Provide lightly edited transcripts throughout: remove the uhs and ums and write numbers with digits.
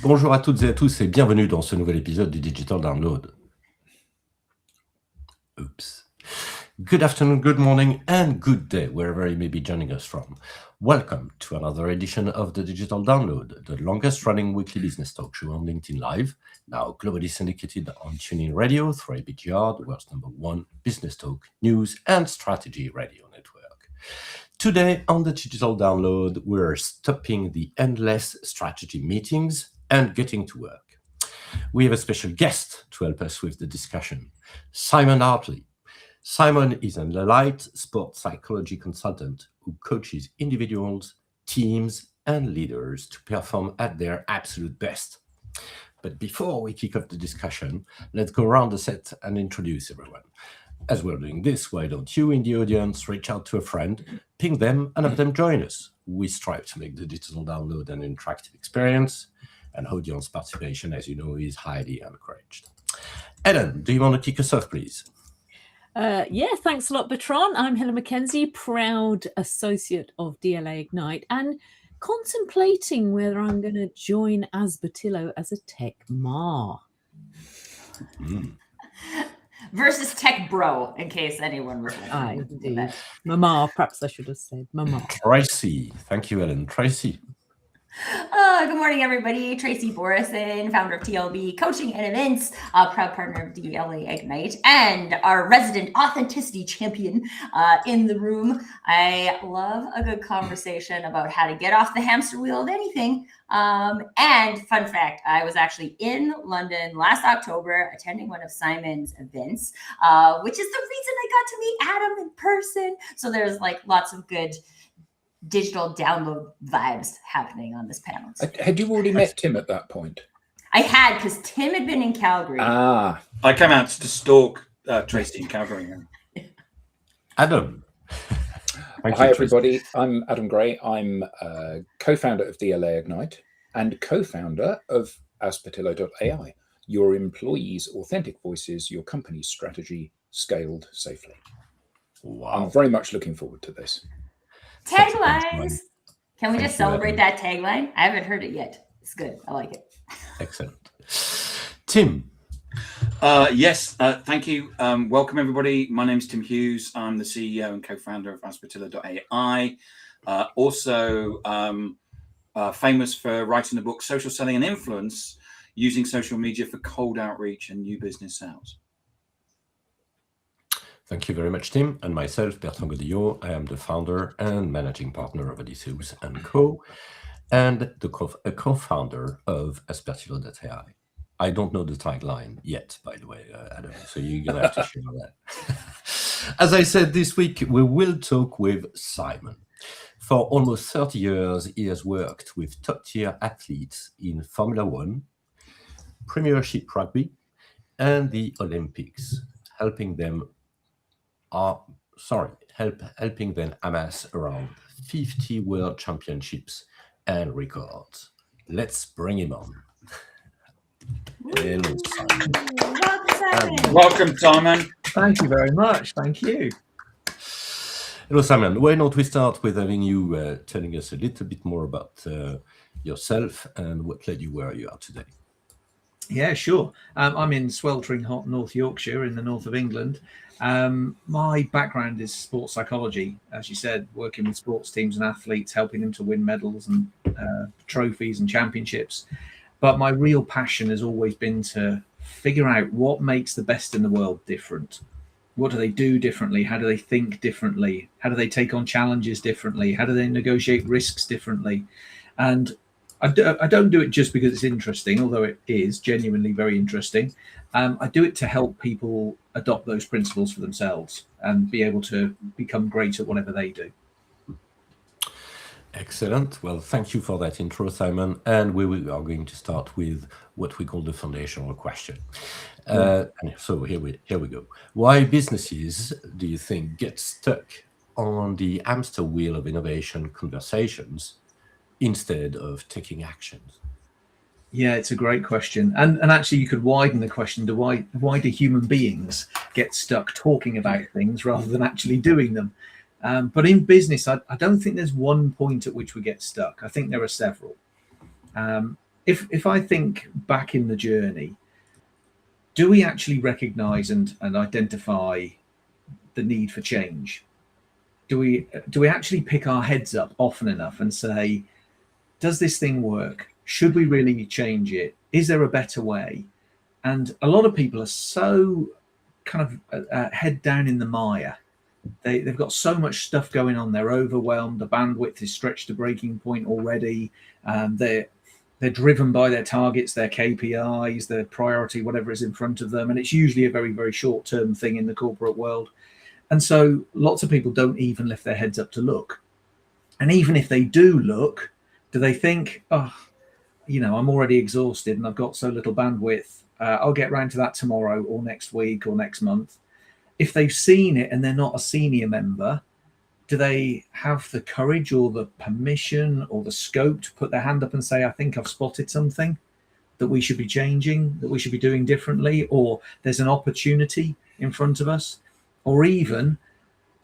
Bonjour à toutes et à tous et bienvenue dans ce nouvel épisode du Digital Download. Oops. Good afternoon, good morning, and good day, wherever you may be joining us from. Welcome to another edition of the Digital Download, the longest-running weekly business talk show on LinkedIn Live, now globally syndicated on TuneIn Radio through ABGR, the world's #1 business talk, news, and strategy radio network. Today on the Digital Download, we're stopping the endless strategy meetings and getting to work. We have a special guest to help us with the discussion, Simon Hartley. Simon is an elite sports psychology consultant who coaches individuals, teams, and leaders to perform at their absolute best. But before we kick off the discussion, let's go around the set and introduce everyone. As we're doing this, why don't you in the audience reach out to a friend, ping them, and have them join us? We strive to make the Digital Download an interactive experience, and audience participation, as you know, is highly encouraged. Helen, do you want to kick us off, please? Yeah, thanks a lot, Bertrand. I'm Helen Mackenzie, proud associate of DLA Ignite, and contemplating whether I'm going to join Asbertillo as a tech ma. Versus tech bro, in case anyone was wondering. Indeed. Mama, perhaps I should have said mama. Tracy. Thank you, Helen. Tracy. Good morning, everybody. Tracy Borreson, founder of TLB Coaching and Events, proud partner of DLA Ignite, and our resident authenticity champion in the room. I love a good conversation about how to get off the hamster wheel of anything. And fun fact, I was actually in London last October attending one of Simon's events, which is the reason I got to meet Adam in person. So there's like lots of good digital download vibes happening on this panel. Had you already met Tim at that point? I had, because Tim had been in Calgary. I came out to stalk Tracy in Calgary. Adam. Hi, everybody. I'm Adam Gray. I'm co-founder of DLA Ignite and co-founder of Asbertillo.ai, your employees' authentic voices, your company's strategy scaled safely. Wow. I'm very much looking forward to this. Taglines. Can we just celebrate that tagline? I haven't heard it yet. It's good. I like it. Excellent. Tim. Yes, thank you. Welcome, everybody. My name is Tim Hughes. I'm the CEO and co-founder of Asbertillo.ai. Also famous for writing the book Social Selling and Influence, using social media for cold outreach and new business sales. Thank you very much, Tim. And myself, Bertrand Godillot. I am the founder and managing partner of Odysseus & Co. and a co-founder of Asbertillo.ai. I don't know the tagline yet, by the way, Adam, so you're going to have to share that. As I said, this week, we will talk with Simon. For almost 30 years, he has worked with top-tier athletes in Formula One, Premiership rugby, and the Olympics, helping them amass around 50 world championships and records. Let's bring him on. Hello, Simon. Welcome, Simon. Thank you very much. Thank you. Hello, Simon. Why don't we start with having you telling us a little bit more about yourself and what led you where you are today? Yeah, sure. I'm in sweltering hot North Yorkshire in the north of England. My background is sports psychology, as you said, working with sports teams and athletes, helping them to win medals and trophies and championships. But my real passion has always been to figure out what makes the best in the world different. What do they do differently? How do they think differently? How do they take on challenges differently? How do they negotiate risks differently? And I don't do it just because it's interesting, although it is genuinely very interesting. I do it to help people adopt those principles for themselves and be able to become great at whatever they do. Excellent. Well, thank you for that intro, Simon. And we are going to start with what we call the foundational question. And so here we go. Why businesses, do you think, get stuck on the hamster wheel of innovation conversations instead of taking actions? Yeah, it's a great question. And actually, you could widen the question to why do human beings get stuck talking about things rather than actually doing them? But in business, I don't think there's one point at which we get stuck. I think there are several. if I think back in the journey, do we actually recognize and identify the need for change? Do we actually pick our heads up often enough and say, does this thing work? Should we really change it? Is there a better way? And a lot of people are so kind of head down in the mire. They've got so much stuff going on. They're overwhelmed. The bandwidth is stretched to breaking point already. They're driven by their targets, their KPIs, their priority, whatever is in front of them. And it's usually a very, very short-term thing in the corporate world. And so lots of people don't even lift their heads up to look. And even if they do look, do they think, oh, I'm already exhausted and I've got so little bandwidth. I'll get round to that tomorrow or next week or next month. If they've seen it and they're not a senior member, do they have the courage or the permission or the scope to put their hand up and say, I think I've spotted something that we should be changing, that we should be doing differently, or there's an opportunity in front of us? Or even,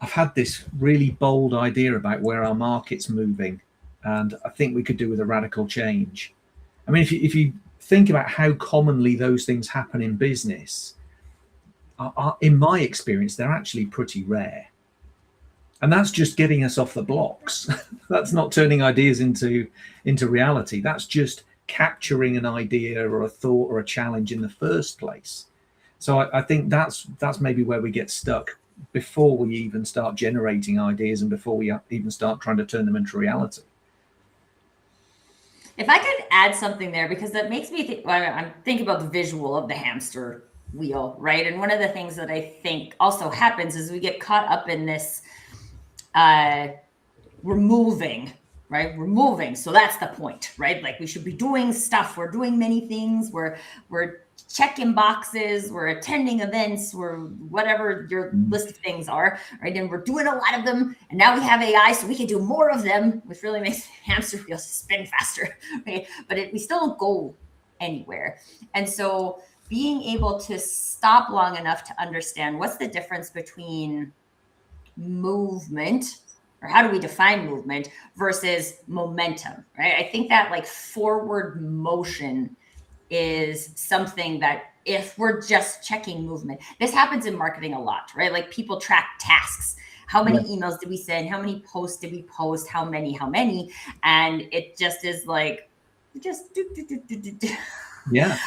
I've had this really bold idea about where our market's moving, and I think we could do with a radical change. I mean, if you think about how commonly those things happen in business, in my experience, they're actually pretty rare. And that's just getting us off the blocks. That's not turning ideas into reality. That's just capturing an idea or a thought or a challenge in the first place. So I think that's maybe where we get stuck before we even start generating ideas and before we even start trying to turn them into reality. If I could add something there, because that makes me think, I'm thinking about the visual of the hamster wheel, right? And one of the things that I think also happens is we get caught up in this, we're moving. So that's the point, right? Like we should be doing stuff. We're doing many things. We're checking boxes. We're attending events. We're whatever your list of things are, right? And we're doing a lot of them. And now we have AI, so we can do more of them, which really makes the hamster wheel spin faster, right? But we still don't go anywhere. And so being able to stop long enough to understand what's the difference between movement, or how do we define movement, versus momentum, right? I think that like forward motion is something that if we're just checking movement, this happens in marketing a lot, right? Like people track tasks. How many emails did we send? How many posts did we post? How many? And it just is like, just do. Yeah.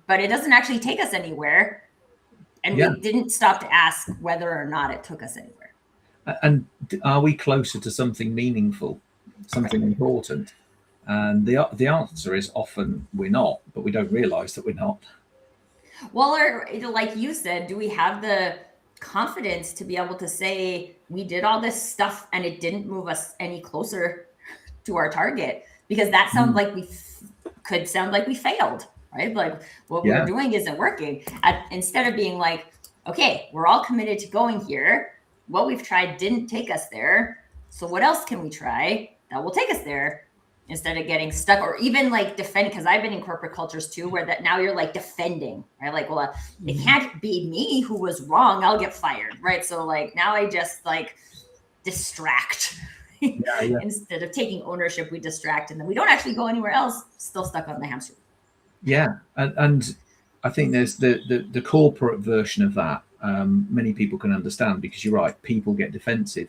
But it doesn't actually take us anywhere. And we didn't stop to ask whether or not it took us anywhere. And are we closer to something meaningful, something important? And the answer is often we're not, but we don't realize that we're not. Well, or like you said, do we have the confidence to be able to say we did all this stuff and it didn't move us any closer to our target? Because that sounds like could sound like we failed, right? Like what we're doing isn't working. Instead of being like, okay, we're all committed to going here. What we've tried didn't take us there. So what else can we try that will take us there? Instead of getting stuck or even like defend, because I've been in corporate cultures too, where that now you're like defending, right? Like, well, it can't be me who was wrong. I'll get fired, right? So like now I just like distract. Instead of taking ownership, we distract, and then we don't actually go anywhere else. Still stuck on the hamster. Yeah, and I think there's the corporate version of that. Many people can understand, because you're right, people get defensive.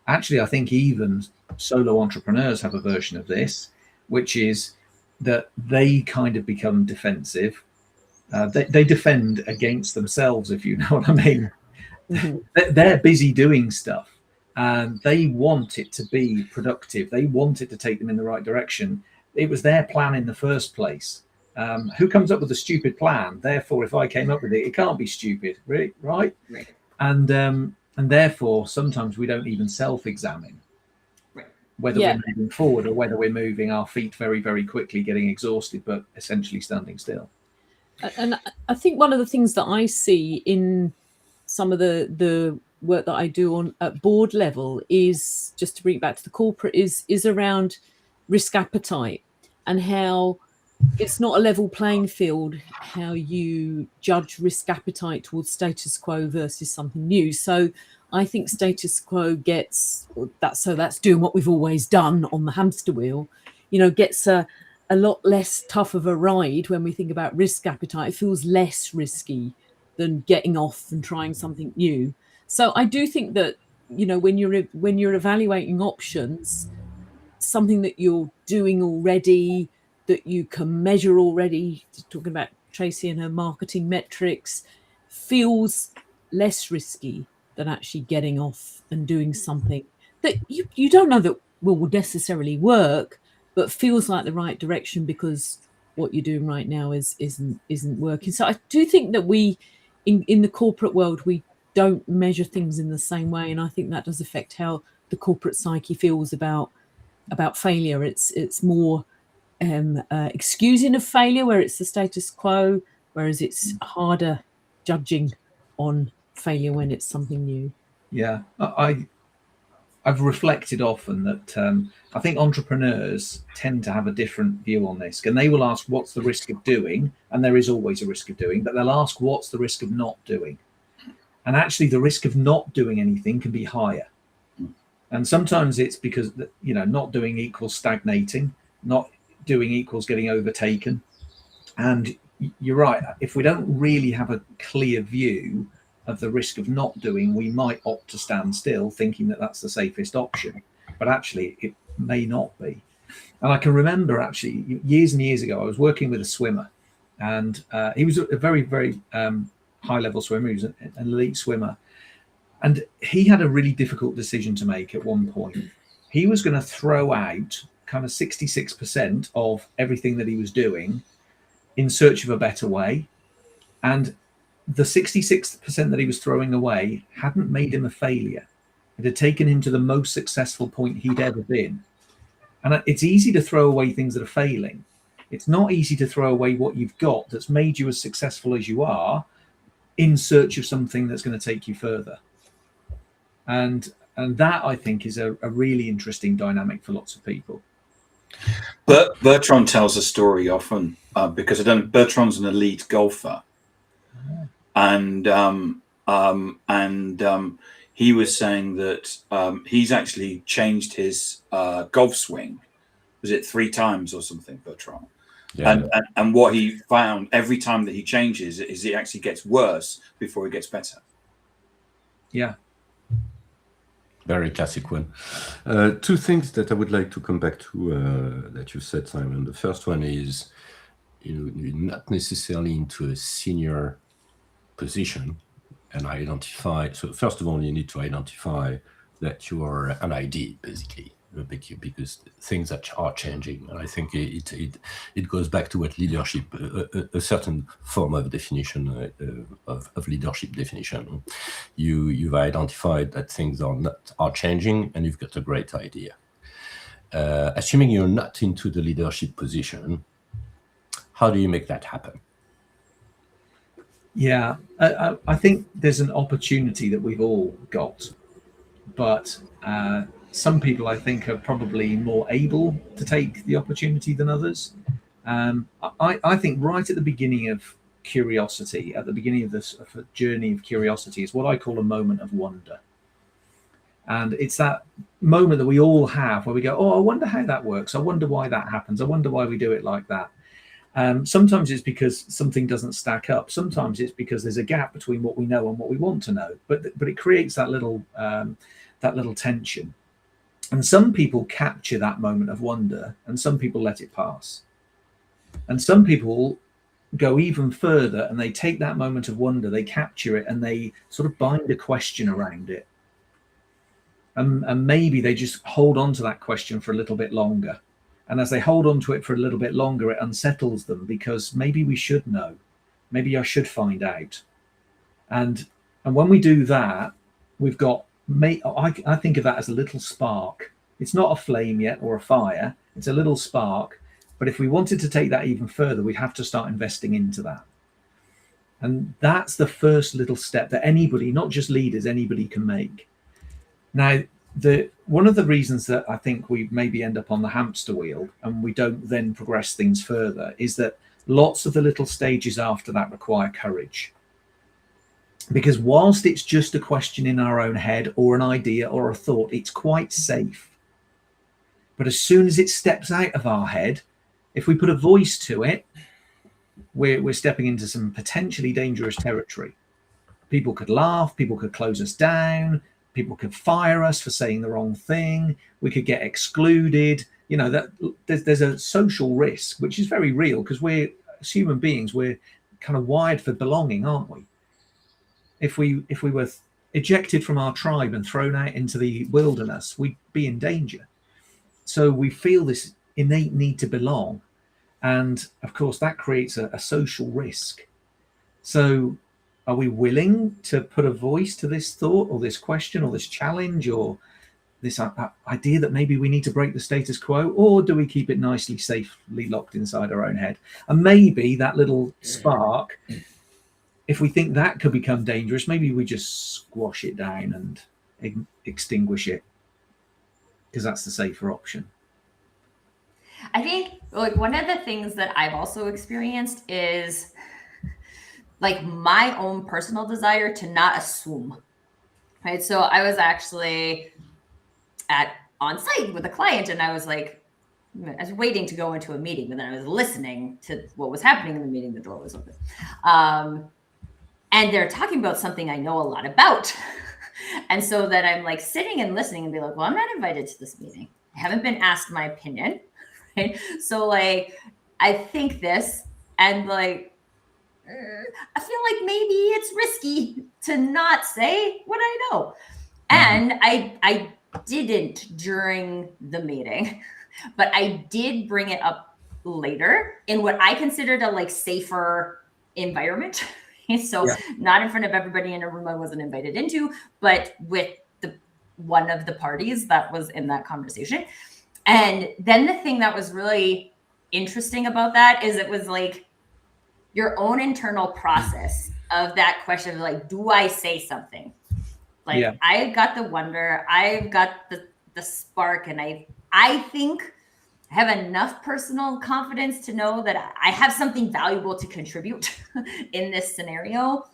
Actually, I think even solo entrepreneurs have a version of this, which is that they kind of become defensive. They defend against themselves, if you know what I mean. They're busy doing stuff and they want it to be productive. They want it to take them in the right direction. It was their plan in the first place. Who comes up with a stupid plan? Therefore, if I came up with it, it can't be stupid, right? And therefore, sometimes we don't even self-examine whether we're moving forward or whether we're moving our feet very, very quickly, getting exhausted, but essentially standing still. And I think one of the things that I see in some of the work that I do on at board level is, just to bring it back to the corporate, is around risk appetite and how it's not a level playing field, how you judge risk appetite towards status quo versus something new. So I think status quo gets that's doing what we've always done on the hamster wheel, gets a a lot less tough of a ride when we think about risk appetite. It feels less risky than getting off and trying something new. So I do think that, you know, when you're evaluating options, something that you're doing already, that you can measure already, talking about Tracy and her marketing metrics, feels less risky than actually getting off and doing something that you don't know that will necessarily work, but feels like the right direction because what you're doing right now isn't working. So I do think that we in the corporate world, we don't measure things in the same way, and I think that does affect how the corporate psyche feels about failure. It's more excusing of failure where it's the status quo, whereas it's harder judging on failure when it's something new. Yeah, I've reflected often that I think entrepreneurs tend to have a different view on this, and they will ask what's the risk of doing, and there is always a risk of doing, but they'll ask what's the risk of not doing, and actually the risk of not doing anything can be higher. And sometimes it's because, you know, not doing equals stagnating, not doing equals getting overtaken. And you're right, if we don't really have a clear view of the risk of not doing, we might opt to stand still thinking that that's the safest option, but actually it may not be. And I can remember actually years and years ago, I was working with a swimmer, and he was a very, very high level swimmer. He was an elite swimmer. And he had a really difficult decision to make at one point. He was going to throw out kind of 66% of everything that he was doing in search of a better way. And the 66% that he was throwing away hadn't made him a failure. It had taken him to the most successful point he'd ever been. And it's easy to throw away things that are failing. It's not easy to throw away what you've got that's made you as successful as you are in search of something that's going to take you further. And that, I think, is a really interesting dynamic for lots of people. But Bertrand tells a story often because Bertrand's an elite golfer, and he was saying that he's actually changed his golf swing. Was it 3 times or something, Bertrand? Yeah. And what he found every time that he changes is it actually gets worse before it gets better. Yeah. Very classic one. 2 things that I would like to come back to that you said, Simon. The first one is, you know, you're not necessarily into a senior position and identify. So first of all, you need to identify that you are an ID, basically, because things that are changing. And I think it goes back to what leadership, a certain form of definition of leadership definition. You've identified that things are changing, and you've got a great idea. Assuming you're not into the leadership position, how do you make that happen? Yeah, I think there's an opportunity that we've all got, but some people, I think, are probably more able to take the opportunity than others. I think right at the beginning of curiosity, at the beginning of this journey of curiosity, is what I call a moment of wonder. And it's that moment that we all have where we go, oh, I wonder how that works. I wonder why that happens. I wonder why we do it like that. Sometimes it's because something doesn't stack up. Sometimes it's because there's a gap between what we know and what we want to know. But it creates that little tension. And some people capture that moment of wonder, and some people let it pass. And some people go even further, and they take that moment of wonder, they capture it, and they sort of bind a question around it. And maybe they just hold on to that question for a little bit longer. And as they hold on to it for a little bit longer, it unsettles them, because maybe we should know. Maybe I should find out. And when we do that, we've got, I think of that as a little spark. It's not a flame yet or a fire. It's a little spark. But if we wanted to take that even further, we'd have to start investing into that. And that's the first little step that anybody, not just leaders, anybody can make. Now, one of the reasons that I think we maybe end up on the hamster wheel and we don't then progress things further is that lots of the little stages after that require courage. Because whilst it's just a question in our own head or an idea or a thought, it's quite safe. But as soon as it steps out of our head If we put a voice to it, we're stepping into some potentially dangerous territory. People could laugh, people could close us down, people could fire us for saying the wrong thing, we could get excluded. You know, that there's a social risk, which is very real, because we're, as human beings, we're kind of wired for belonging, aren't we? If we were ejected from our tribe and thrown out into the wilderness, we'd be in danger. So we feel this innate need to belong. And of course, that creates a social risk. So are we willing to put a voice to this thought or this question or this challenge or this idea that maybe we need to break the status quo? Or do we keep it nicely, safely locked inside our own head? And maybe that little spark, if we think that could become dangerous, maybe we just squash it down and extinguish it, because that's the safer option. I think like one of the things that I've also experienced is like my own personal desire to not assume, right? So I was actually on site with a client, and I was waiting to go into a meeting, but then I was listening to what was happening in the meeting. The door was open. And they're talking about something I know a lot about. And so that I'm like sitting and listening and be like, well, I'm not invited to this meeting. I haven't been asked my opinion. Right? So like, I think this, and like, I feel like maybe it's risky to not say what I know. And I didn't during the meeting, but I did bring it up later in what I considered a like safer environment. So not in front of everybody in a room I wasn't invited into, but with one of the parties that was in that conversation. And then the thing that was really interesting about that is it was like your own internal process of that question of like, do I say something? Like I got the wonder, I've got the spark, and I think I have enough personal confidence to know that I have something valuable to contribute in this scenario.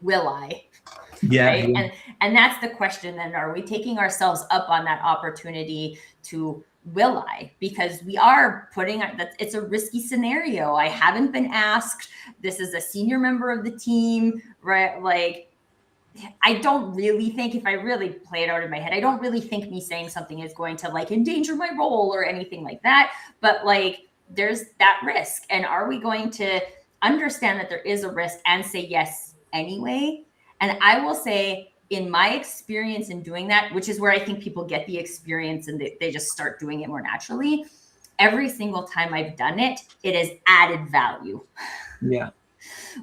Will I? Yeah, right? yeah. And that's the question then. Are we taking ourselves up on that opportunity to will I? Because we are putting that it's a risky scenario. I haven't been asked. This is a senior member of the team, right? Like, I don't really think, if I really play it out in my head, I don't really think me saying something is going to like endanger my role or anything like that. But like, there's that risk. And are we going to understand that there is a risk and say yes anyway? And I will say, in my experience in doing that, which is where I think people get the experience and they just start doing it more naturally, every single time I've done it, it has added value. Yeah.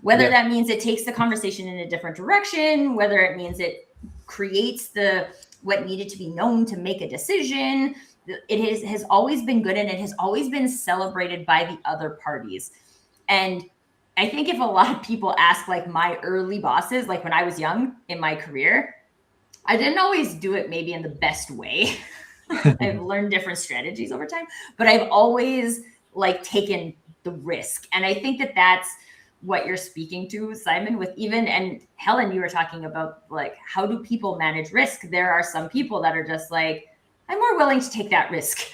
Whether that means it takes the conversation in a different direction, whether it means it creates what needed to be known to make a decision, it has always been good, and it has always been celebrated by the other parties. And I think if a lot of people ask like my early bosses, like when I was young in my career, I didn't always do it maybe in the best way. I've learned different strategies over time, but I've always like taken the risk. And I think that that's what you're speaking to, Simon, with even, and Helen, you were talking about like, how do people manage risk? There are some people that are just like, I'm more willing to take that risk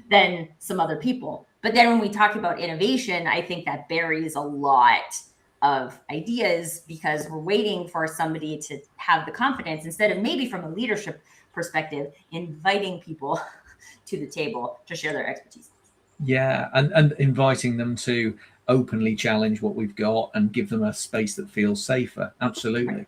than some other people. But then when we talk about innovation, I think that buries a lot of ideas because we're waiting for somebody to have the confidence instead of maybe from a leadership perspective, inviting people to the table to share their expertise. Yeah, and inviting them to openly challenge what we've got and give them a space that feels safer. Absolutely. Right.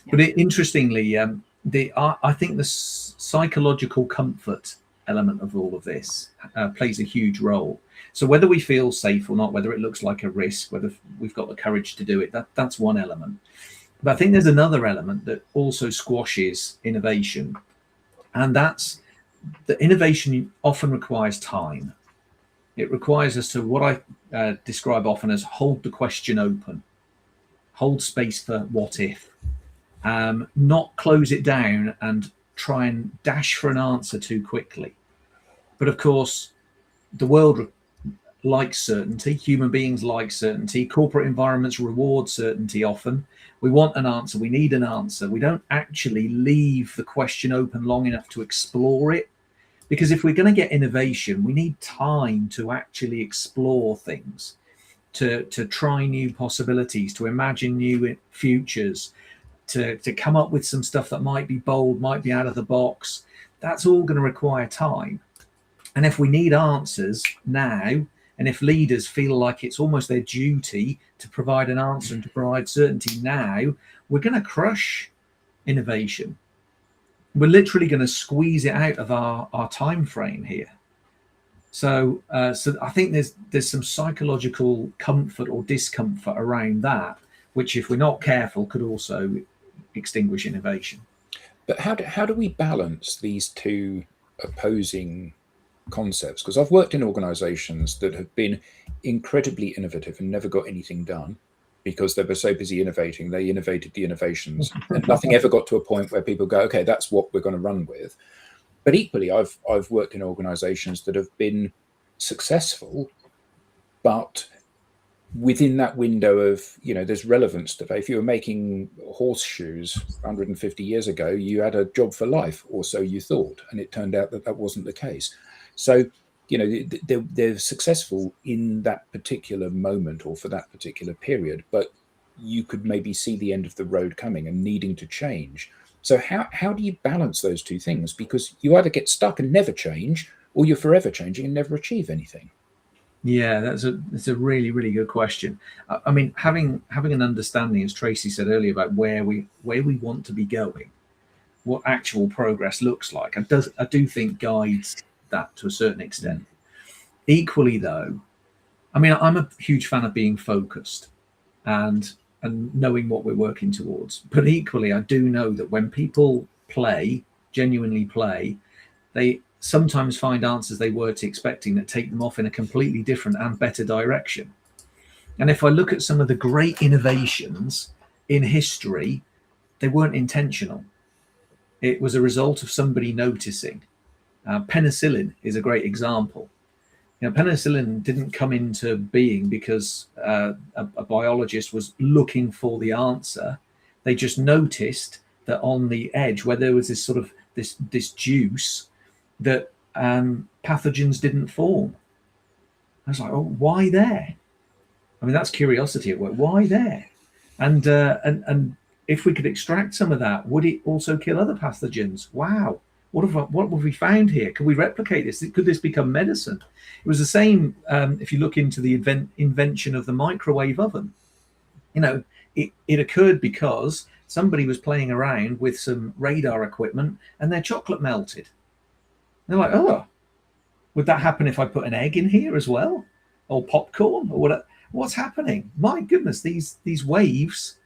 Yeah. But interestingly, I think the psychological comfort element of all of this plays a huge role. So whether we feel safe or not, whether it looks like a risk, whether we've got the courage to do it, that's one element. But I think there's another element that also squashes innovation. And that's that innovation often requires time. It requires us to, what I describe often as, hold the question open, hold space for what if, not close it down and try and dash for an answer too quickly. But of course, the world likes certainty. Human beings like certainty. Corporate environments reward certainty often. We want an answer. We need an answer. We don't actually leave the question open long enough to explore it. Because if we're going to get innovation, we need time to actually explore things, to try new possibilities, to imagine new futures, to come up with some stuff that might be bold, might be out of the box. That's all going to require time. And if we need answers now, and if leaders feel like it's almost their duty to provide an answer and to provide certainty now, we're going to crush innovation. We're literally going to squeeze it out of our time frame here. So I think there's some psychological comfort or discomfort around that, which, if we're not careful, could also extinguish innovation. But how do we balance these two opposing concepts? Because I've worked in organizations that have been incredibly innovative and never got anything done because they were so busy innovating. They innovated the innovations and nothing ever got to a point where people go, okay, that's what we're going to run with. But equally, I've worked in organizations that have been successful, but within that window of, there's relevance to, if you were making horseshoes 150 years ago, you had a job for life, or so you thought, and it turned out that wasn't the case. So, they're successful in that particular moment or for that particular period, but you could maybe see the end of the road coming and needing to change. So how do you balance those two things? Because you either get stuck and never change, or you're forever changing and never achieve anything. Yeah, that's a really, really good question. I mean, having an understanding, as Tracy said earlier, about where we want to be going, what actual progress looks like, I do think guides that to a certain extent. Equally, though, I mean, I'm a huge fan of being focused and knowing what we're working towards. But equally, I do know that when people genuinely play, they sometimes find answers they weren't expecting that take them off in a completely different and better direction. And if I look at some of the great innovations in history, they weren't intentional. It was a result of somebody noticing. Penicillin is a great example. Penicillin didn't come into being because a biologist was looking for the answer. They just noticed that on the edge, where there was this sort of this juice, that pathogens didn't form. I was like, oh, why there? I mean, that's curiosity at work. Why there? And if we could extract some of that, would it also kill other pathogens? Wow. What have we found here? Could we replicate this? Could this become medicine? It was the same if you look into the invention of the microwave oven. It occurred because somebody was playing around with some radar equipment and their chocolate melted. They're like, oh, would that happen if I put an egg in here as well? Or popcorn? Or what's happening? My goodness, these waves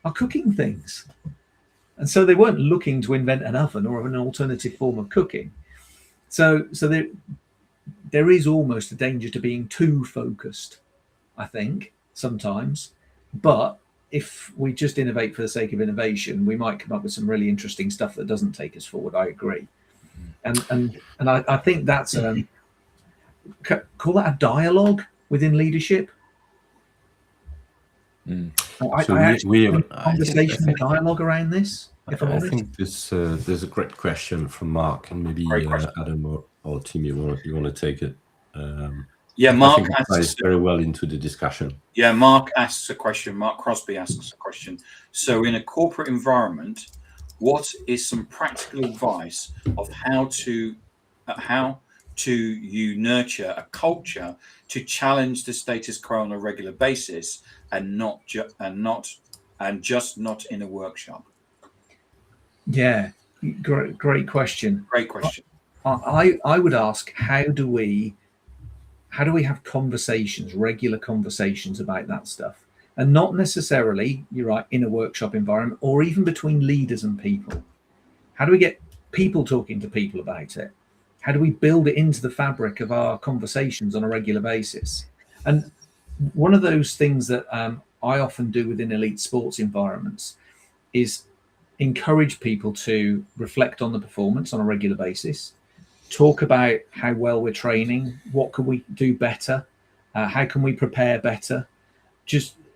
are cooking things. And so they weren't looking to invent an oven or an alternative form of cooking. So there is almost a danger to being too focused, I think, sometimes. But if we just innovate for the sake of innovation, we might come up with some really interesting stuff that doesn't take us forward. I agree. And I think that's call that a dialogue within leadership. We have a conversation and dialogue around this. If I'm honest, I think there's a great question from Mark, and maybe Adam or Tim, you want to take it. Mark ties very well into the discussion. Yeah, Mark asks a question. Mark Crosby asks a question. So, in a corporate environment, what is some practical advice of how you nurture a culture to challenge the status quo on a regular basis, and just not in a workshop? Yeah, great question. Great question. I would ask, how do we have conversations, regular conversations about that stuff? And not necessarily, you're right, in a workshop environment or even between leaders and people. How do we get people talking to people about it? How do we build it into the fabric of our conversations on a regular basis? And one of those things that I often do within elite sports environments is encourage people to reflect on the performance on a regular basis, talk about how well we're training, what can we do better, how can we prepare better,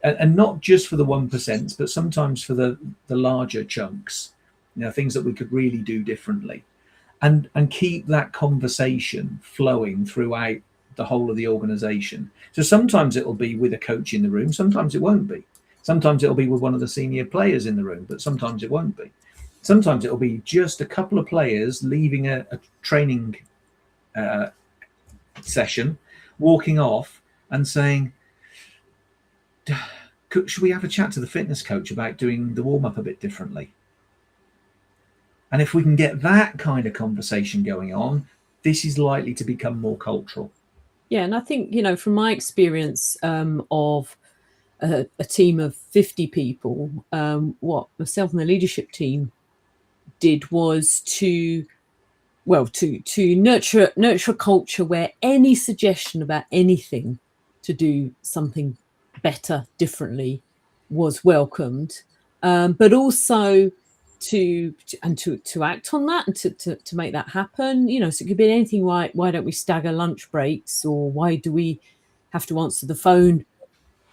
and not just for the 1%, but sometimes for the larger chunks, things that we could really do differently. and keep that conversation flowing throughout the whole of the organization. So sometimes it'll be with a coach in the room, sometimes it won't be. Sometimes it'll be with one of the senior players in the room, but sometimes it won't be. Sometimes it'll be just a couple of players leaving a training session, walking off and saying, should we have a chat to the fitness coach about doing the warm-up a bit differently? And if we can get that kind of conversation going on, this is likely to become more cultural. Yeah, and I think, from my experience of a team of 50 people, what myself and the leadership team did was to nurture a culture where any suggestion about anything to do something better, differently, was welcomed, but also to act on that and to make that happen. So it could be anything like, why don't we stagger lunch breaks, or why do we have to answer the phone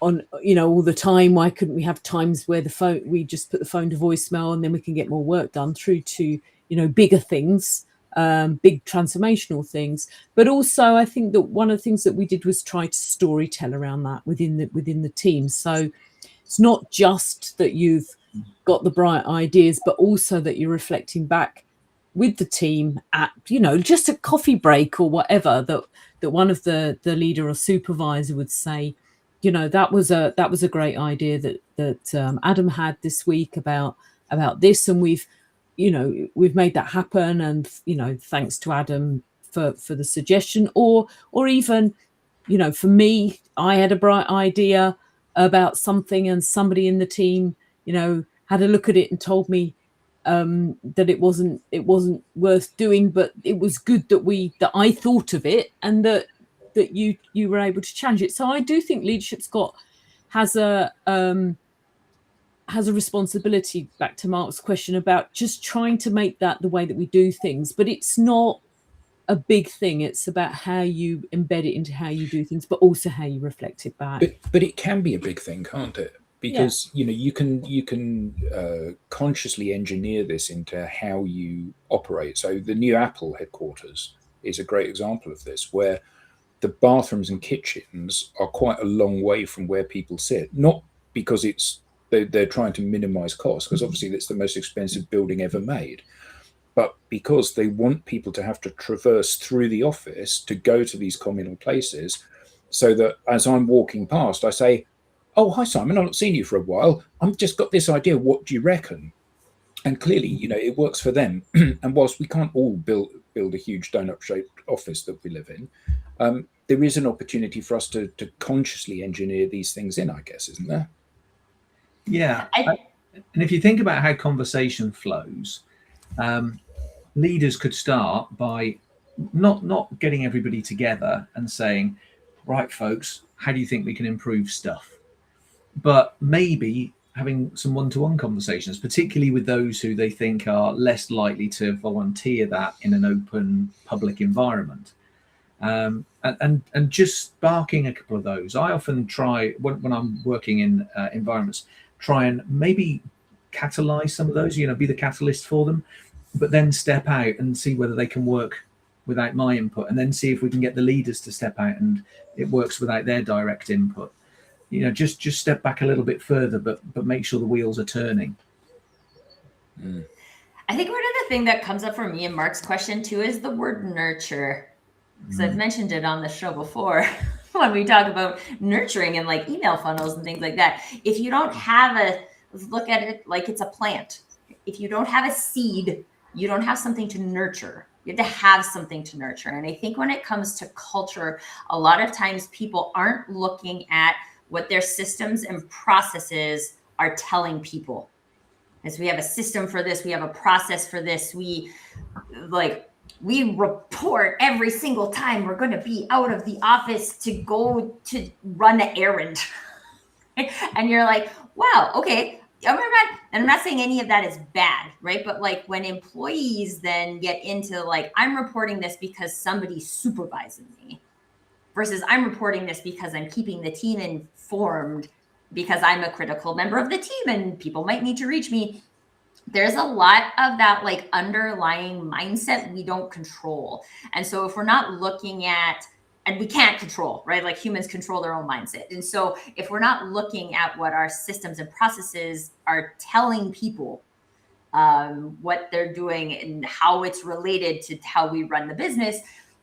on all the time? Why couldn't we have times where we just put the phone to voicemail and then we can get more work done, through to bigger things, big transformational things. But also I think that one of the things that we did was try to storytell around that within the team. So it's not just that you've got the bright ideas, but also that you're reflecting back with the team at just a coffee break or whatever, that one of the leader or supervisor would say, that was a great idea that Adam had this week about this, and we've made that happen, and thanks to Adam for the suggestion. Or even for me, I had a bright idea about something, and somebody in the team had a look at it and told me that it wasn't worth doing, but it was good that I thought of it, and that you were able to change it. So I do think leadership's has a responsibility, back to Mark's question, about just trying to make that the way that we do things. But it's not a big thing. It's about how you embed it into how you do things, but also how you reflect it back. But it can be a big thing, can't it? Because you can consciously engineer this into how you operate. So the new Apple headquarters is a great example of this, where the bathrooms and kitchens are quite a long way from where people sit. Not because they're trying to minimize costs, because obviously it's the most expensive building ever made, but because they want people to have to traverse through the office to go to these communal places, so that as I'm walking past, I say, "Oh, hi, Simon, I've not seen you for a while. I've just got this idea. What do you reckon?" And clearly, it works for them. And whilst we can't all build a huge donut-shaped office that we live in, there is an opportunity for us to consciously engineer these things in, I guess, isn't there? Yeah. And if you think about how conversation flows, leaders could start by not getting everybody together and saying, "Right, folks, how do you think we can improve stuff?" But maybe having some one-to-one conversations, particularly with those who they think are less likely to volunteer that in an open public environment. And just sparking a couple of those. I often try, when I'm working in environments, try and maybe catalyze some of those, be the catalyst for them, but then step out and see whether they can work without my input, and then see if we can get the leaders to step out and it works without their direct input. Just step back a little bit further, but make sure the wheels are turning. I think one of the things that comes up for me in Mark's question too is the word nurture. Because I've mentioned it on the show before when we talk about nurturing and like email funnels and things like that. If you don't have look at it like it's a plant. If you don't have a seed, you don't have something to nurture. You have to have something to nurture. And I think when it comes to culture, a lot of times people aren't looking at what their systems and processes are telling people. As we have a system for this, we have a process for this. We report every single time we're going to be out of the office to go to run an errand. And you're like, wow, okay. And I'm not saying any of that is bad, right? But like when employees then get into like, I'm reporting this because somebody's supervising me, versus I'm reporting this because I'm keeping the team informed because I'm a critical member of the team and people might need to reach me. there's a lot of that like underlying mindset we don't control. And so if we're not looking at, and we can't control, right? Like humans control their own mindset. And so if we're not looking at what our systems and processes are telling people, what they're doing and how it's related to how we run the business,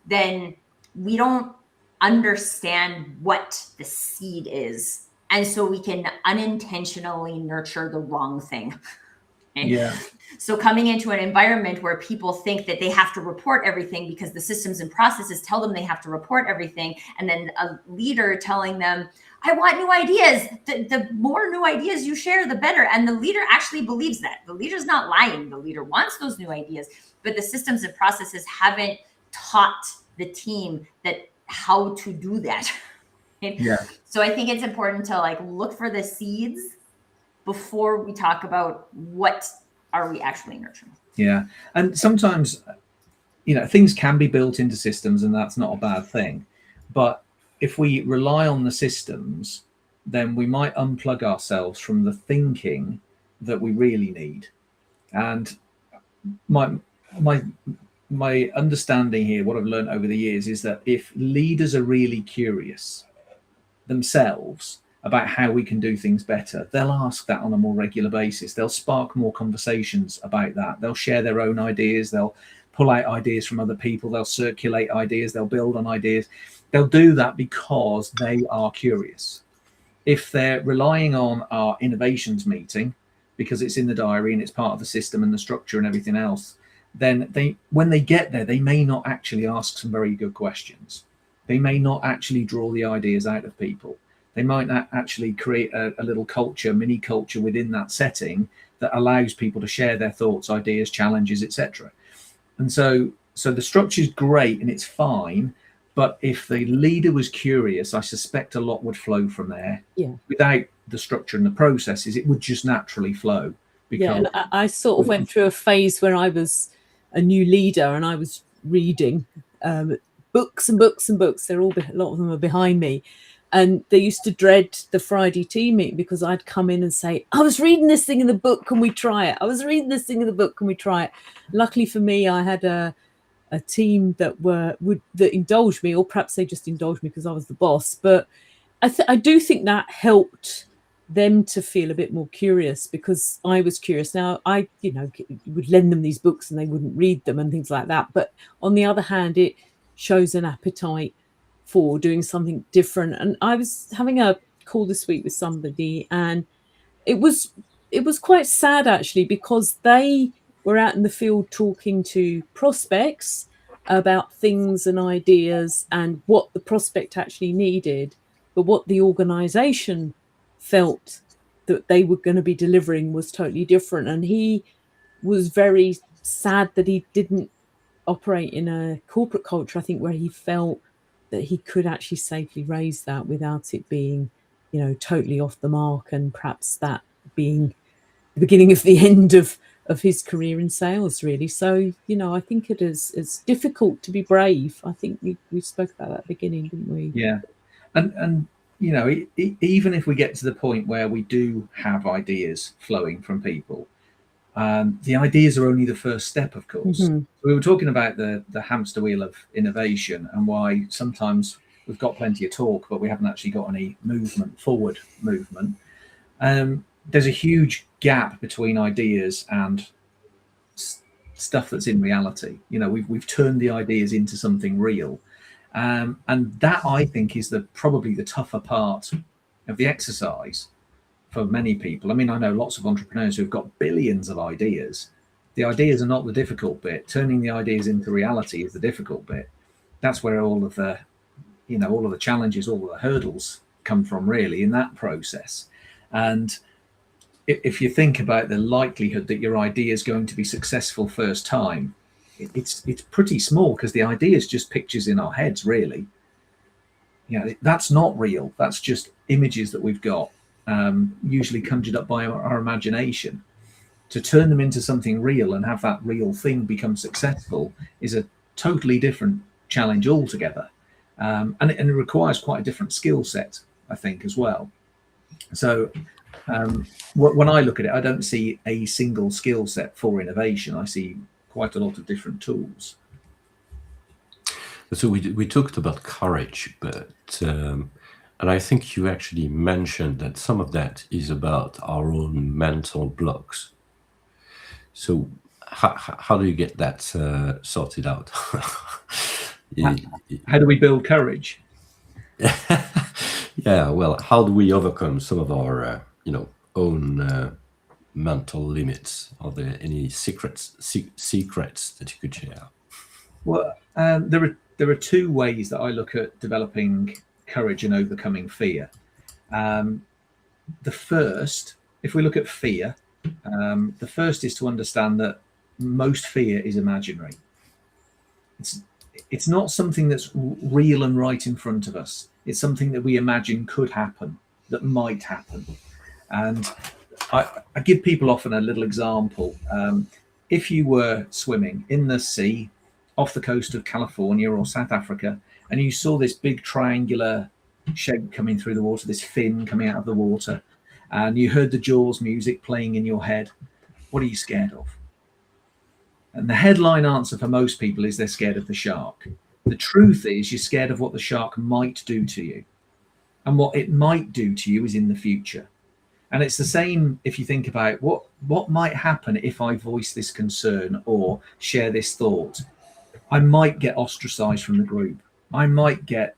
then we don't understand what the seed is. And so we can unintentionally nurture the wrong thing. Yeah. So coming into an environment where people think that they have to report everything because the systems and processes tell them they have to report everything, and then a leader telling them, I want new ideas. The more new ideas you share, the better. And the leader actually believes that. The leader's not lying. The leader wants those new ideas, but the systems and processes haven't taught the team that how to do that. Yeah. So I think it's important to like look for the seeds before we talk about what are we actually nurturing. Yeah. And sometimes, things can be built into systems, and that's not a bad thing. But if we rely on the systems, then we might unplug ourselves from the thinking that we really need. And my understanding here, what I've learned over the years, is that if leaders are really curious themselves about how we can do things better, they'll ask that on a more regular basis. They'll spark more conversations about that. They'll share their own ideas. They'll pull out ideas from other people. They'll circulate ideas. They'll build on ideas. They'll do that because they are curious. If they're relying on our innovations meeting because it's in the diary and it's part of the system and the structure and everything else, then when they get there, they may not actually ask some very good questions. They may not actually draw the ideas out of people. They might not actually create a little culture, mini culture within that setting that allows people to share their thoughts, ideas, challenges, etc. And so the structure is great and it's fine, but if the leader was curious, I suspect a lot would flow from there. Yeah. Without the structure and the processes, it would just naturally flow. Yeah, and I sort of went through a phase where I was a new leader and I was reading books and books and books. A lot of them are behind me. And they used to dread the Friday team meeting because I'd come in and say, I was reading this thing in the book, can we try it? I was reading this thing in the book, can we try it? Luckily for me, I had a team that indulged me, or perhaps they just indulged me because I was the boss. But I do think that helped them to feel a bit more curious because I was curious. Now, I would lend them these books and they wouldn't read them and things like that. But on the other hand, it shows an appetite for doing something different. And I was having a call this week with somebody, and it was quite sad actually, because they were out in the field talking to prospects about things and ideas and what the prospect actually needed, but what the organization felt that they were going to be delivering was totally different. And he was very sad that he didn't operate in a corporate culture, I think, where he felt that he could actually safely raise that without it being, totally off the mark, and perhaps that being the beginning of the end of his career in sales, really. So, I think it is, it's difficult to be brave. I think we spoke about that at the beginning, didn't we? Yeah. And even if we get to the point where we do have ideas flowing from people, the ideas are only the first step, of course. Mm-hmm. We were talking about the hamster wheel of innovation and why sometimes we've got plenty of talk, but we haven't actually got any forward movement. There's a huge gap between ideas and stuff that's in reality. We've turned the ideas into something real. And that, I think, is probably the tougher part of the exercise for many people. I mean, I know lots of entrepreneurs who've got billions of ideas. The ideas are not the difficult bit. Turning the ideas into reality is the difficult bit. That's where all of the challenges, all of the hurdles come from, really, in that process. And if you think about the likelihood that your idea is going to be successful first time, it's pretty small, because the idea is just pictures in our heads, really. That's not real. That's just images that we've got, usually conjured up by our imagination. To turn them into something real and have that real thing become successful is a totally different challenge altogether. And it requires quite a different skill set, I think, as well. So When I look at it, I don't see a single skill set for innovation. I see quite a lot of different tools. So we talked about courage, but and I think you actually mentioned that some of that is about our own mental blocks. So how do you get that sorted out? How do we build courage? Yeah, well, how do we overcome some of our own mental limits? Are there any secrets that you could share? Well, there are two ways that I look at developing courage and overcoming fear. The first, if we look at fear, the first is to understand that most fear is imaginary. It's not something that's real and right in front of us. It's something that we imagine could happen, that might happen. And I give people often a little example. If you were swimming in the sea off the coast of California or South Africa, and you saw this big triangular shape coming through the water, this fin coming out of the water, and you heard the Jaws music playing in your head, what are you scared of? And the headline answer for most people is they're scared of the shark. The truth is you're scared of what the shark might do to you. And what it might do to you is in the future. And it's the same if you think about what might happen if I voice this concern or share this thought. I might get ostracized from the group. I might get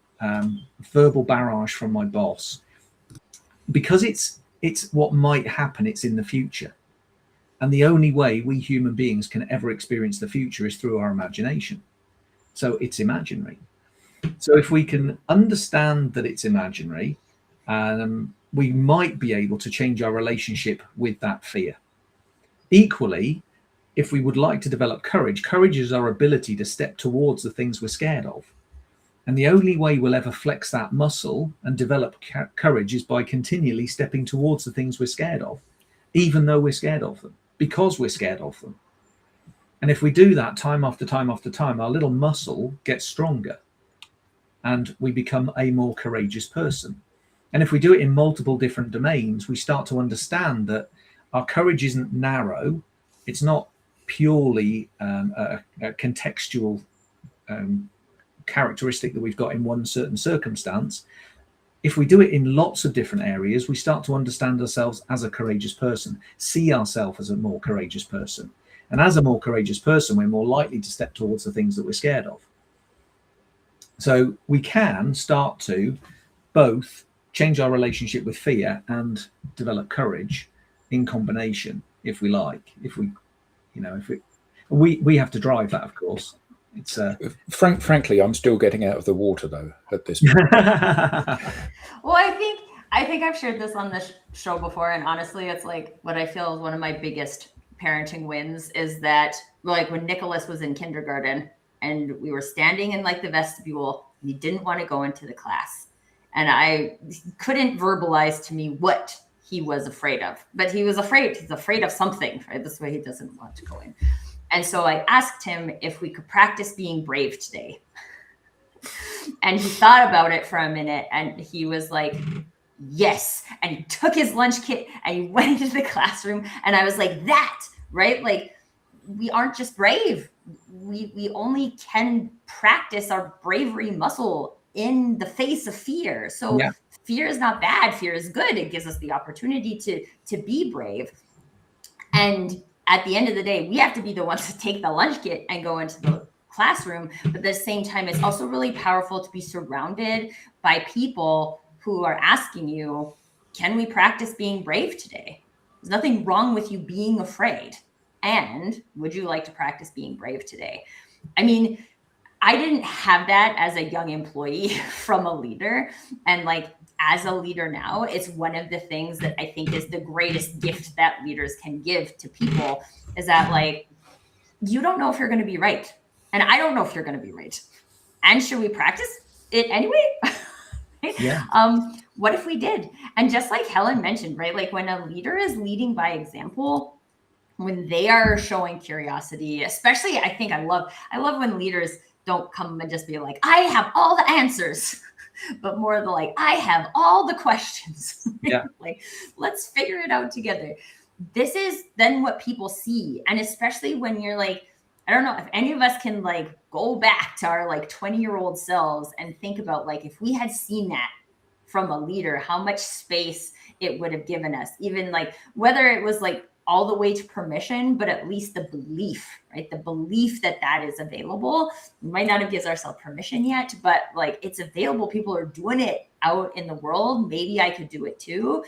verbal barrage from my boss. Because it's what might happen, it's in the future. And the only way we human beings can ever experience the future is through our imagination. So it's imaginary. So if we can understand that it's imaginary, we might be able to change our relationship with that fear. Equally, if we would like to develop courage, courage is our ability to step towards the things we're scared of. And the only way we'll ever flex that muscle and develop courage is by continually stepping towards the things we're scared of, even though we're scared of them, because we're scared of them. And if we do that time after time after time, our little muscle gets stronger and we become a more courageous person. And if we do it in multiple different domains, we start to understand that our courage isn't narrow. It's not purely a contextual characteristic that we've got in one certain circumstance. If we do it in lots of different areas, we start to understand ourselves as a courageous person, see ourselves as a more courageous person. And as a more courageous person, we're more likely to step towards the things that we're scared of. So we can start to both change our relationship with fear and develop courage in combination, if we like. We have to drive that, of course. It's frankly, I'm still getting out of the water though at this point. Well, I think I've shared this on this show before, and honestly, it's like what I feel is one of my biggest parenting wins is that, like, when Nicholas was in kindergarten and we were standing in like the vestibule, he didn't want to go into the class, and I couldn't verbalize to me what he was afraid of, but he was afraid. He's afraid of something, right? This way he doesn't want to go in. And so I asked him if we could practice being brave today. And he thought about it for a minute and he was like, yes. And he took his lunch kit and he went into the classroom. And I was like, that, right? Like, we aren't just brave. We only can practice our bravery muscle in the face of fear. So yeah. Fear is not bad. Fear is good. It gives us the opportunity to be brave. And at the end of the day, we have to be the ones to take the lunch kit and go into the classroom. But at the same time, it's also really powerful to be surrounded by people who are asking you, can we practice being brave today? There's nothing wrong with you being afraid. And would you like to practice being brave today? I mean, I didn't have that as a young employee from a leader. And like, as a leader now, it's one of the things that I think is the greatest gift that leaders can give to people is that, like, you don't know if you're going to be right. And I don't know if you're going to be right. And should we practice it anyway? Yeah. What if we did? And just like Helen mentioned, right? Like, when a leader is leading by example, when they are showing curiosity, especially, I think I love when leaders don't come and just be like, I have all the answers. but more the like, I have all the questions. Yeah. Like, let's figure it out together. This is then what people see. And especially when you're like, I don't know if any of us can like go back to our like 20-year-old selves and think about like, if we had seen that from a leader, how much space it would have given us, even like whether it was like all the way to permission, but at least the belief, right? The belief that that is available. We might not have given ourselves permission yet, but like it's available. People are doing it out in the world. Maybe I could do it too.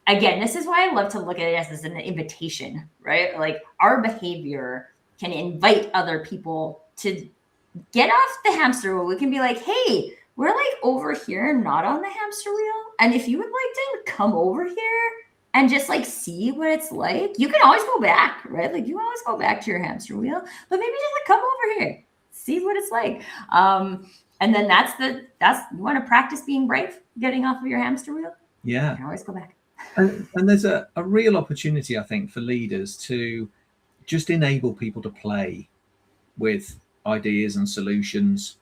Again, this is why I love to look at it as an invitation, right? Like our behavior can invite other people to get off the hamster wheel. We can be like, hey, we're like over here, not on the hamster wheel. And if you would like to come over here and just like see what it's like, you can always go back, right? Like you can always go back to your hamster wheel, but maybe just like come over here, see what it's like. And then that's you want to practice being brave, getting off of your hamster wheel. Yeah. You can always go back. And there's a real opportunity, I think, for leaders to just enable people to play with ideas and solutions.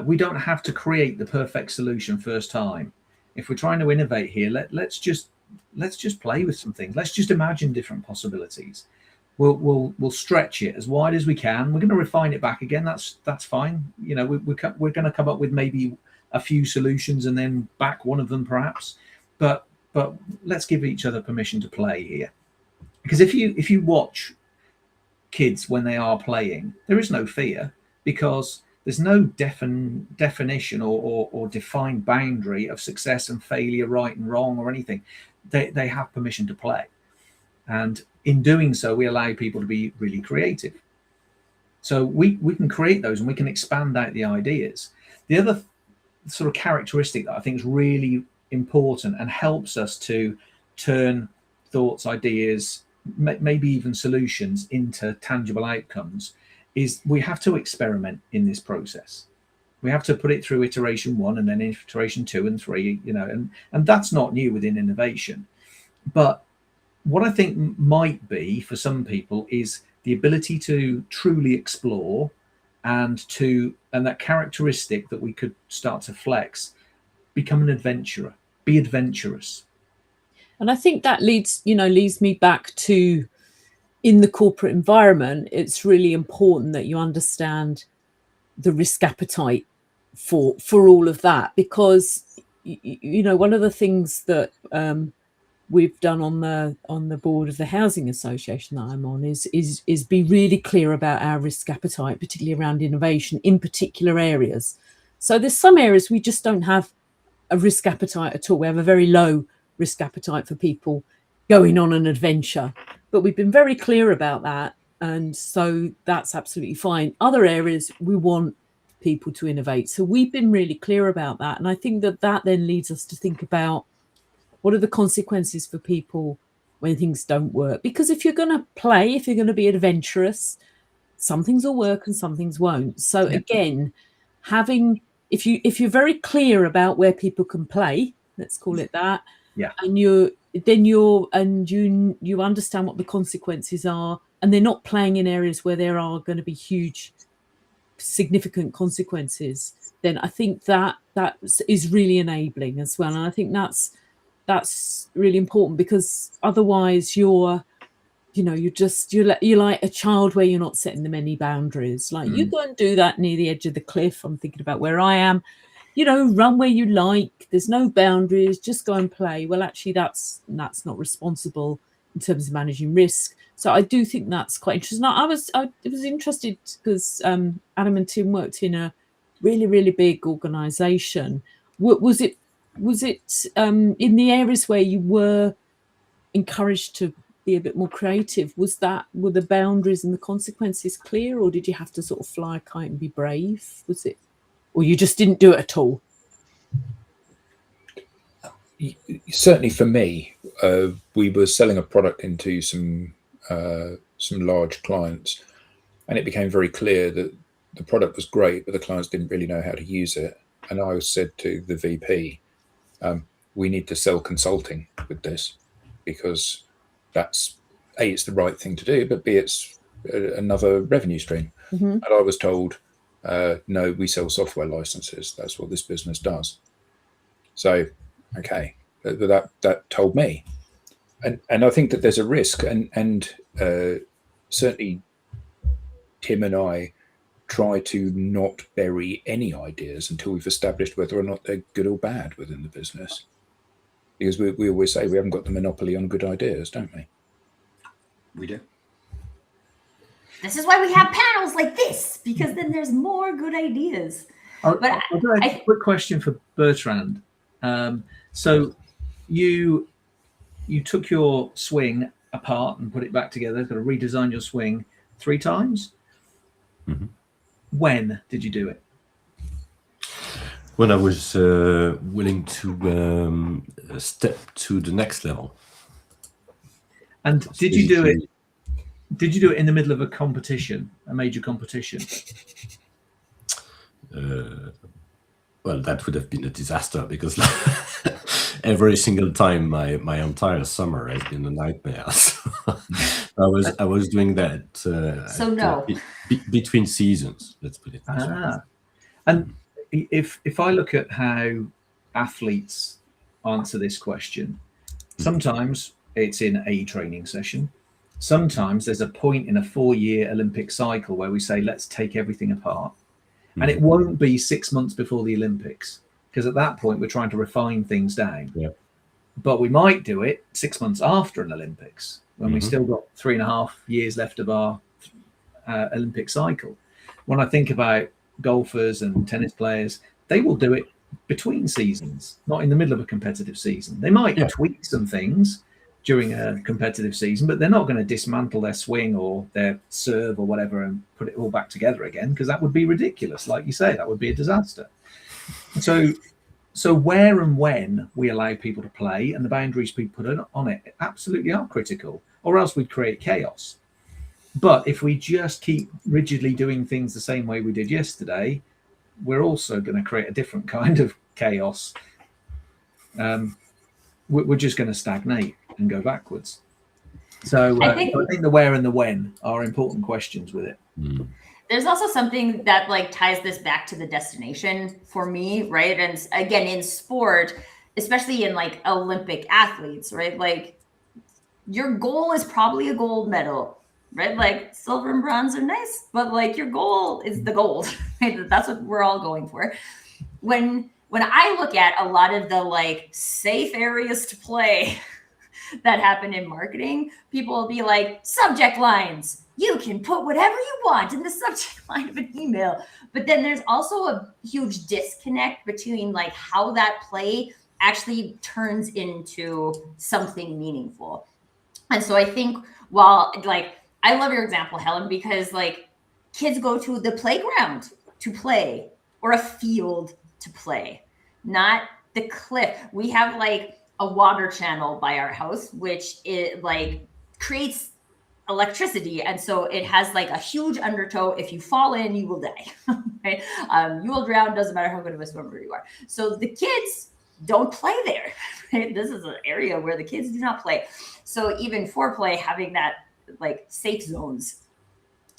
We don't have to create the perfect solution first time. If we're trying to innovate here, let's just play with some things. Let's just imagine different possibilities. We'll stretch it as wide as we can. We're going to refine it back again. That's fine. You know, we're going to come up with maybe a few solutions and then back one of them perhaps. But let's give each other permission to play here. Because if you watch kids when they are playing, there is no fear because there's no definition or defined boundary of success and failure, right and wrong or anything. They have permission to play. And in doing so, we allow people to be really creative. So we can create those and we can expand out the ideas. The other sort of characteristic that I think is really important and helps us to turn thoughts, ideas, maybe even solutions into tangible outcomes is we have to experiment in this process. We have to put it through iteration 1 and then iteration 2 and 3, you know, and that's not new within innovation. But what I think might be for some people is the ability to truly explore and that characteristic that we could start to flex, become an adventurer, be adventurous. And I think that leads me back to, in the corporate environment, it's really important that you understand the risk appetite for all of that, because you know, one of the things that we've done on the board of the housing association that I'm on is be really clear about our risk appetite, particularly around innovation in particular areas. So there's some areas we just don't have a risk appetite at all. We have a very low risk appetite for people going on an adventure, but we've been very clear about that, and so that's absolutely fine. Other areas we want people to innovate, so we've been really clear about that, and I think that then leads us to think about what are the consequences for people when things don't work. Because if you're going to play, if you're going to be adventurous, some things will work and some things won't. So again, if you're very clear about where people can play, let's call it that, and you understand what the consequences are, and they're not playing in areas where there are going to be huge, significant consequences, then I think that is really enabling as well. And I think that's really important, because otherwise you're like a child where you're not setting them any boundaries. Like you go and do that near the edge of the cliff. I'm thinking about where I am. Run where you like. There's no boundaries. Just go and play. Well, actually, that's not responsible in terms of managing risk. So I do think that's quite interesting. Now, I was interested because Adam and Tim worked in a really, really big organisation. Was it in the areas where you were encouraged to be a bit more creative? Were the boundaries and the consequences clear, or did you have to sort of fly a kite and be brave? Was it, or you just didn't do it at all? Certainly for me, we were selling a product into some large clients, and it became very clear that the product was great, but the clients didn't really know how to use it. And I said to the VP, we need to sell consulting with this, because that's it's the right thing to do, but B, it's another revenue stream. And I was told, No, we sell software licenses. That's what this business does. So, okay, that told me. And I think that there's a risk, and certainly Tim and I try to not bury any ideas until we've established whether or not they're good or bad within the business. Because we always say we haven't got the monopoly on good ideas, don't we? We do. This is why we have panels like this, because then there's more good ideas. I've got a quick question for Bertrand. So you took your swing apart and put it back together, got to redesign your swing 3 times. Mm-hmm. When did you do it? When I was willing to step to the next level. And did you do it? Did you do it in the middle of a competition, a major competition? Well, that would have been a disaster, because every single time my entire summer has been a nightmare. So I was doing that. Between seasons, let's put it this way. And if I look at how athletes answer this question, sometimes it's in a training session. Sometimes there's a point in a 4-year Olympic cycle where we say, let's take everything apart. And it won't be 6 months before the Olympics, because at that point we're trying to refine things down. Yeah. But we might do it 6 months after an Olympics, when we've still got 3.5 years left of our Olympic cycle. When I think about golfers and tennis players, they will do it between seasons, not in the middle of a competitive season. They might tweak some things during a competitive season, but they're not going to dismantle their swing or their serve or whatever and put it all back together again, because that would be ridiculous. Like you say, that would be a disaster. So where and when we allow people to play and the boundaries we put on it absolutely are critical, or else we'd create chaos. But if we just keep rigidly doing things the same way we did yesterday, we're also going to create a different kind of chaos. We're just going to stagnate and go backwards. So I think the where and the when are important questions with it. There's also something that like ties this back to the destination for me, right? And again, in sport, especially in like Olympic athletes, right? Like your goal is probably a gold medal, right? Like silver and bronze are nice, but like your goal is the gold, right? That's what we're all going for. When I look at a lot of the like safe areas to play that happen in marketing, people will be like, subject lines, you can put whatever you want in the subject line of an email. But then there's also a huge disconnect between like how that play actually turns into something meaningful. And so I think while like, I love your example, Helen, because like kids go to the playground to play or a field to play, not the cliff. We have like a water channel by our house, which it like creates electricity. And so it has like a huge undertow. If you fall in, you will die, right? You will drown, doesn't matter how good of a swimmer you are. So the kids don't play there, right? This is an area where the kids do not play. So even foreplay, having that like safe zones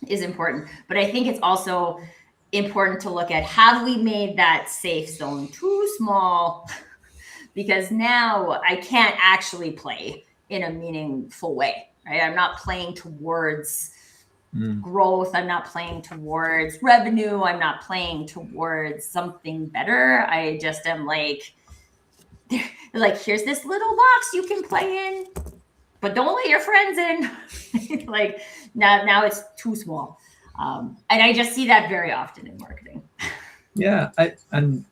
is important. But I think it's also important to look at, have we made that safe zone too small? Because now I can't actually play in a meaningful way, right? I'm not playing towards growth. I'm not playing towards revenue. I'm not playing towards something better. I just am like, here's this little box you can play in, but don't let your friends in. Like now it's too small. And I just see that very often in marketing. Yeah. And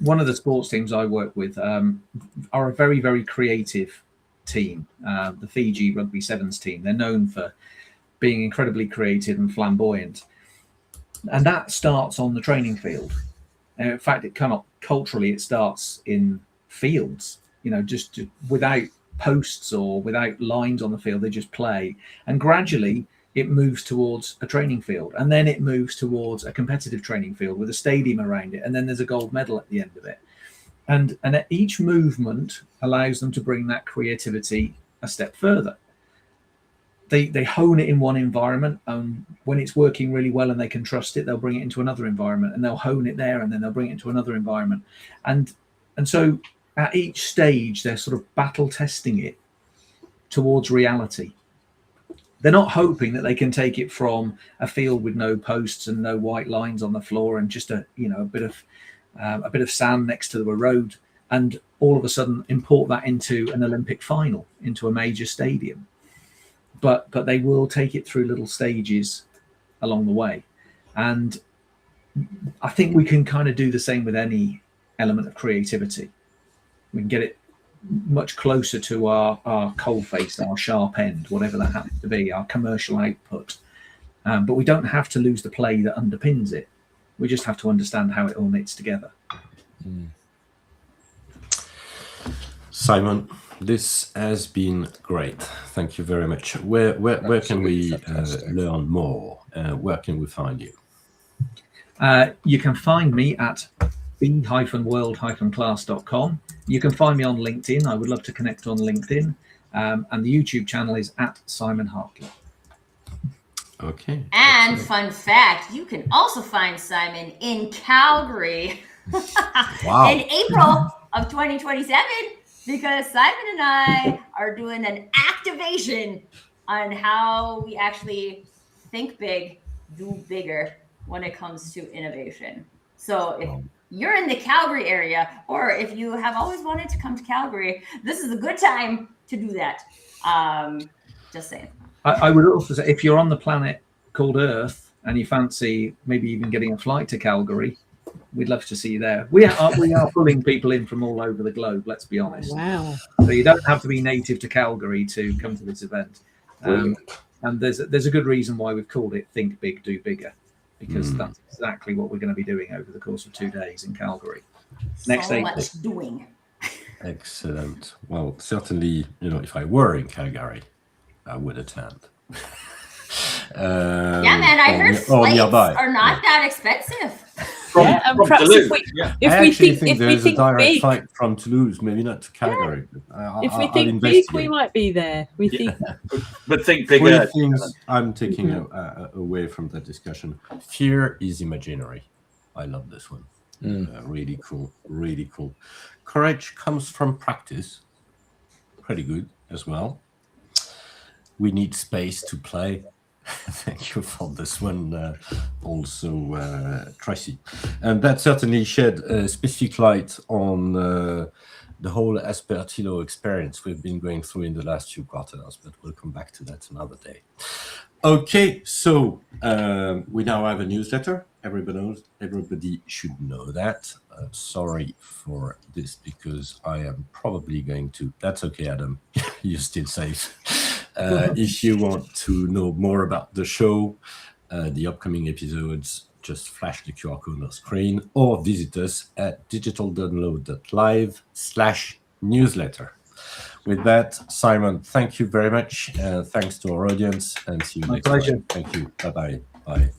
one of the sports teams I work with are a very, very creative team. The Fiji Rugby Sevens team. They're known for being incredibly creative and flamboyant. And that starts on the training field. And in fact, culturally, it starts in fields, just without posts or without lines on the field, they just play. And gradually it moves towards a training field, and then it moves towards a competitive training field with a stadium around it, and then there's a gold medal at the end of it. And each movement allows them to bring that creativity a step further. they hone it in one environment, and when it's working really well and they can trust it, they'll bring it into another environment, and they'll hone it there, and then they'll bring it into another environment, and so at each stage they're sort of battle testing it towards reality. They're not hoping that they can take it from a field with no posts and no white lines on the floor and just a bit of sand next to a road, and all of a sudden import that into an Olympic final, into a major stadium. But they will take it through little stages along the way. And I think we can kind of do the same with any element of creativity. We can get it much closer to our coalface, our sharp end, whatever that happens to be, our commercial output. But we don't have to lose the play that underpins it. We just have to understand how it all knits together. Simon, this has been great. Thank you very much. Where can we learn more? Where can we find you? You can find me at b-world-class.com. You can find me on LinkedIn. I would love to connect on LinkedIn. And the YouTube channel is at Simon Hartley. Okay. And fun fact, you can also find Simon in Calgary in April of 2027, because Simon and I are doing an activation on how we actually think big, do bigger when it comes to innovation. So if you're in the Calgary area, or if you have always wanted to come to Calgary, this is a good time to do that. Just saying. I would also say, if you're on the planet called Earth and you fancy maybe even getting a flight to Calgary, we'd love to see you there. We are pulling people in from all over the globe, let's be honest. Wow. So you don't have to be native to Calgary to come to this event. And there's a good reason why we've called it Think Big, Do Bigger, because that's exactly what we're going to be doing over the course of 2 days in Calgary. Next so April. much doing. Excellent. Well, certainly, if I were in Calgary, I would attend. Yeah, man, I heard flights are not that expensive. And perhaps Toulouse. if we think there's a direct big, flight from Toulouse, maybe not to Calgary. if we think big, we might be there. We think, but think bigger. Three things I'm taking away from that discussion. Fear is imaginary. I love this one. Really cool. Really cool. Courage comes from practice. Pretty good as well. We need space to play. Thank you for this one, also, Tracy. And that certainly shed a specific light on the whole Aspertillo experience we've been going through in the last few quarters, but we'll come back to that another day. Okay, so we now have a newsletter. Everybody should know that. Sorry for this, because I am probably going to... That's okay, Adam. You're still safe. If you want to know more about the show, the upcoming episodes, just flash the QR code on the screen or visit us at digitaldownload.live/newsletter. With that, Simon, thank you very much. Thanks to our audience, and see you next time. My pleasure. Thank you. Bye-bye. Bye.